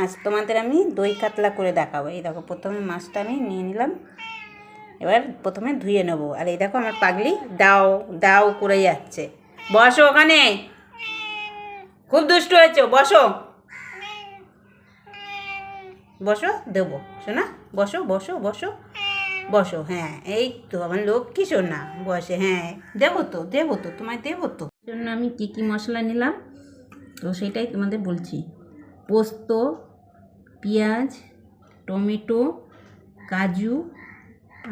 আজ তোমাদের আমি দই কাতলা করে দেখাবো। এই দেখো প্রথমে মাছটা আমি নিয়ে নিলাম, এবার প্রথমে ধুয়ে নেবো। আর এই দেখো আমার পাগলি দাও দাও করে যাচ্ছে। বসো ওখানে, খুব দুষ্টু হয়েছো, বসো বসো, দেবো শোনা, বসো বসো বসো বসো। হ্যাঁ এই তো আমার লক্ষ্মী শোনা, বসে। হ্যাঁ দেবো তো দেবো তো, তোমায় দেবো তো। জন্য আমি কী কী মশলা নিলাম তো সেটাই তোমাদের বলছি। পোস্ত, পেঁয়াজ, টমেটো, কাজু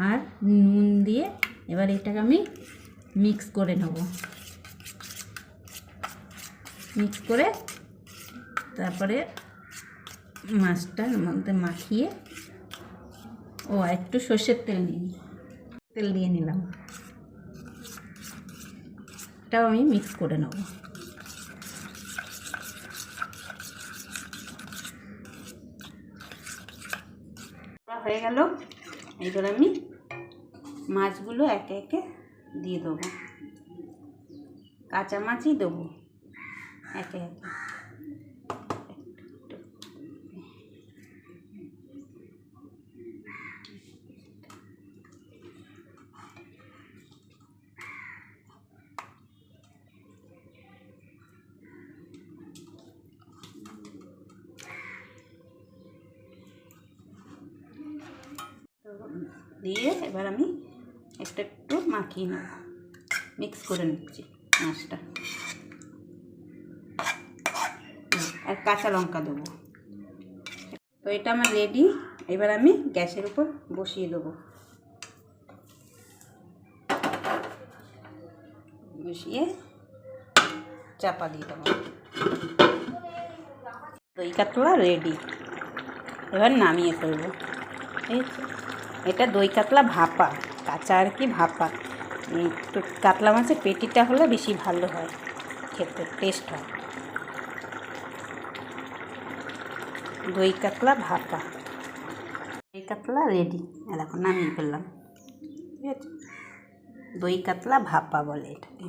আর নুন দিয়ে এবার এটাকে আমি মিক্স করে নেব। মিক্স করে তারপরে মাছটার মধ্যে মাখিয়ে একটু সর্ষের তেল দিয়ে নিলাম, এটাও আমি মিক্স করে নেব। হয়ে গেল, এইবার আমি মাছগুলো একে একে দিয়ে দেবো। কাঁচা মাছই দেবো একে একে। দিয়ে এবার আমি একটু মাখিয়ে নেব, মিক্স করে নিচ্ছি মাছটা। আর কাঁচা লঙ্কা দেবো। তো এটা আমার রেডি। এবার আমি গ্যাসের উপর বসিয়ে দেবো। বসিয়ে চাপা দিয়ে দেবো। দই কাতলা রেডি। এবার নামিয়ে ফেলবো। এটা দই কাতলা ভাপা, কাঁচা আর কি ভাপা। একটু কাতলা মাছের পেটিটা হলে বেশি ভালো হয়, খেতে টেস্ট হয়। দই কাতলা ভাপা, দই কাতলা রেডি। এখন নামিয়ে ফেললাম। ঠিক আছে, দই কাতলা ভাপা বলে এটাকে।